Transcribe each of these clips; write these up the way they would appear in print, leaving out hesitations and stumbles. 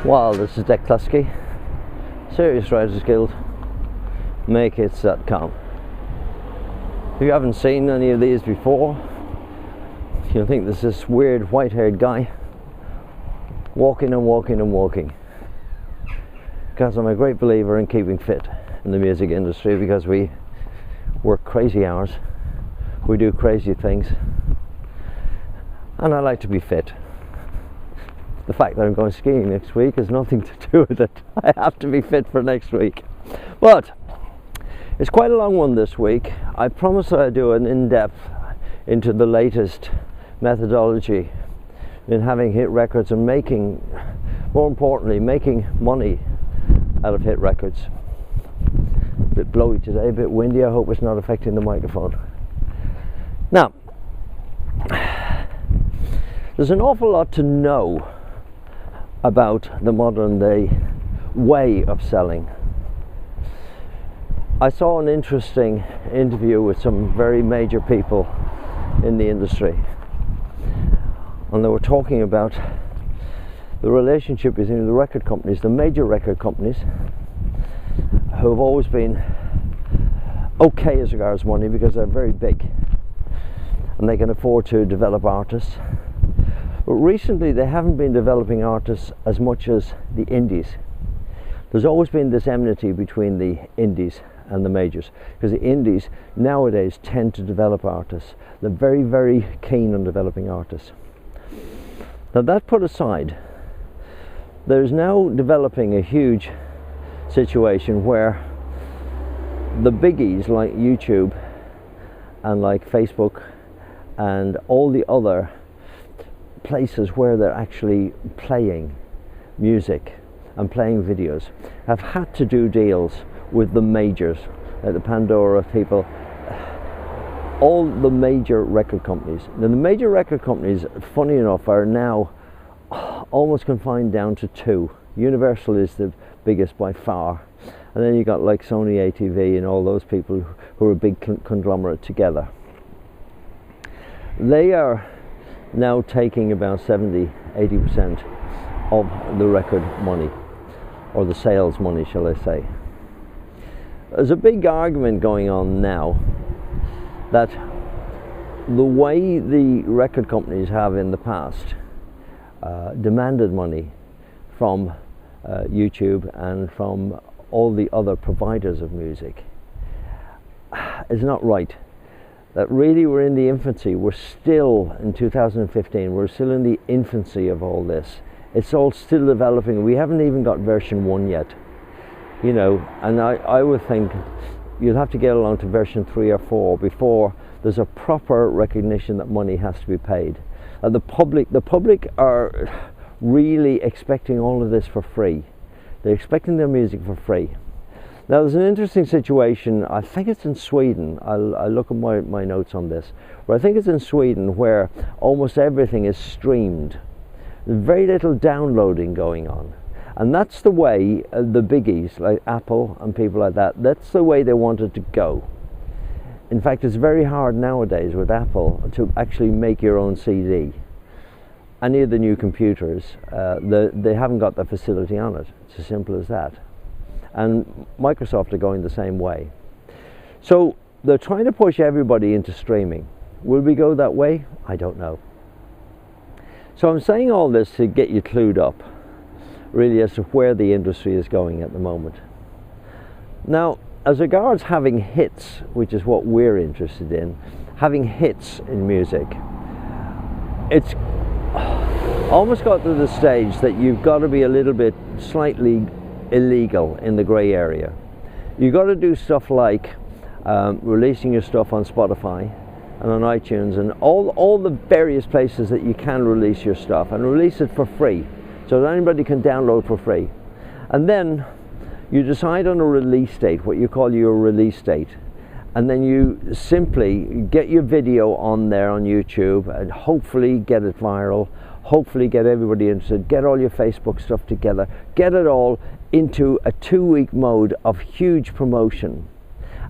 Well, this is Cluskey, Serious Writers Guild, makehits.com. If you haven't seen any of these before, you'll think there's this weird white-haired guy walking and walking and walking. Because I'm a great believer in keeping fit in the music industry, because we work crazy hours, we do crazy things, and I like to be fit. The fact that I'm going skiing next week has nothing to do with it. I have to be fit for next week. But it's quite a long one this week. I promised that I'd do an in-depth into the latest methodology in having hit records and making, more importantly, making money out of hit records. A bit blowy today, a bit windy. I hope it's not affecting the microphone. Now, there's an awful lot to know about the modern day way of selling. I saw an interesting interview with some very major people in the industry, and they were talking about the relationship between the record companies, the major record companies, who have always been okay as regards money because they're very big and they can afford to develop artists. But recently they haven't been developing artists as much as the indies. There's always been this enmity between the indies and the majors, because the indies nowadays tend to develop artists. They're very, very keen on developing artists. Now, that put aside, there's now developing a huge situation where the biggies like YouTube and like Facebook and all the other places where they're actually playing music and playing videos have had to do deals with the majors, like the Pandora people, all the major record companies. Now, the major record companies, funny enough, are now almost confined down to two. Universal is the biggest by far, and then you got like Sony, ATV and all those people who are a big conglomerate together. They are now taking about 70-80% of the record money, or the sales money, shall I say. There's a big argument going on now that the way the record companies have in the past demanded money from YouTube and from all the other providers of music is not right. That really we're in the infancy. We're still in 2015, we're still in the infancy of all this. It's all still developing. We haven't even got version 1 yet, you know, and I would think you'll have to get along to version 3 or 4 before there's a proper recognition that money has to be paid. The public are really expecting all of this for free. They're expecting their music for free. Now, there's an interesting situation, I think it's in Sweden, I'll look at my notes on this, but I think it's in Sweden where almost everything is streamed. There's very little downloading going on. And that's the way the biggies, like Apple and people like that, that's the way they wanted to go. In fact, it's very hard nowadays with Apple to actually make your own CD. Any of the new computers, they haven't got the facility on it. It's as simple as that. And Microsoft are going the same way. So they're trying to push everybody into streaming. Will we go that way? I don't know. So I'm saying all this to get you clued up, really, as to where the industry is going at the moment. Now, as regards having hits, which is what we're interested in, having hits in music, it's almost got to the stage that you've got to be a little bit slightly illegal in the grey area. You've got to do stuff like releasing your stuff on Spotify and on iTunes and all the various places that you can release your stuff, and release it for free so that anybody can download for free. And then you decide on a release date, what you call your release date, and then you simply get your video on there on YouTube and hopefully get it viral, hopefully get everybody interested, get all your Facebook stuff together, get it all into a 2-week mode of huge promotion.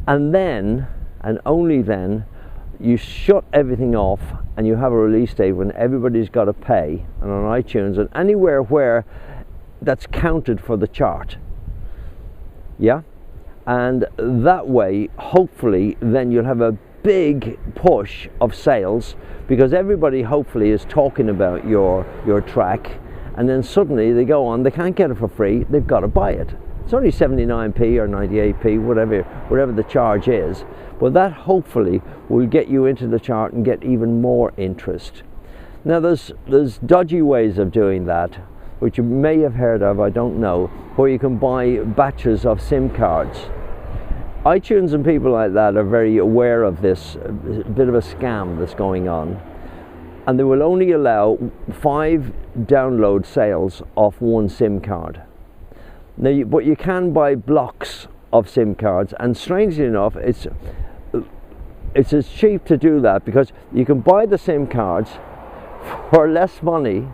And then, and only then, you shut everything off and you have a release date when everybody's got to pay, and on iTunes and anywhere where that's counted for the chart. Yeah, and that way hopefully then you'll have a big push of sales, because everybody hopefully is talking about your track, and then suddenly they go on, they can't get it for free, they've got to buy it. It's only 79p or 98p, whatever the charge is, but that hopefully will get you into the chart and get even more interest. Now there's dodgy ways of doing that, which you may have heard of, I don't know, where you can buy batches of SIM cards. iTunes and people like that are very aware of this bit of a scam that's going on, and they will only allow 5 download sales off one SIM card. Now, but you can buy blocks of SIM cards, and strangely enough, it's as cheap to do that, because you can buy the SIM cards for less money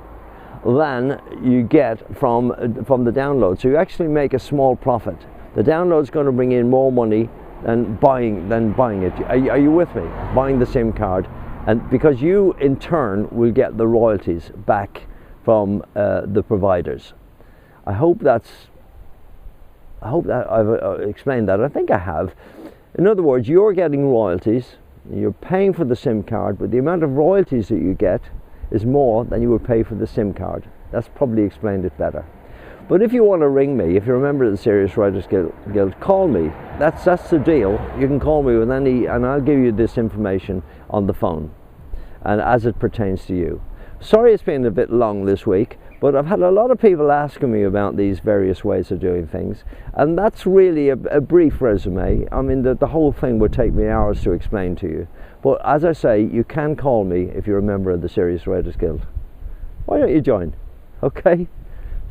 than you get from the download. So you actually make a small profit. The download's going to bring in more money than buying it. Are you with me? Buying the SIM card, and because you in turn will get the royalties back from the providers. I hope that I've explained that. I think I have. In other words, you're getting royalties, you're paying for the SIM card, but the amount of royalties that you get is more than you would pay for the SIM card. That's probably explained it better. But if you want to ring me, if you're a member of the Serious Writers Guild, call me. That's the deal. You can call me with any, and I'll give you this information on the phone, and as it pertains to you. Sorry it's been a bit long this week, but I've had a lot of people asking me about these various ways of doing things, and that's really a brief resume. I mean, the whole thing would take me hours to explain to you. But as I say, you can call me if you're a member of the Serious Writers Guild. Why don't you join? Okay?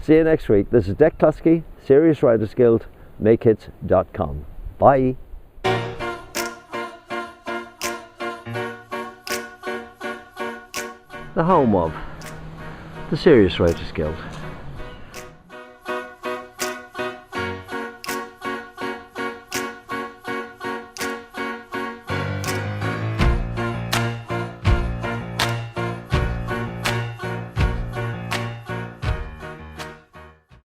See you next week. This is Dick Cluskey, Serious Writers Guild, makehits.com. Bye. The home of the Serious Writers Guild.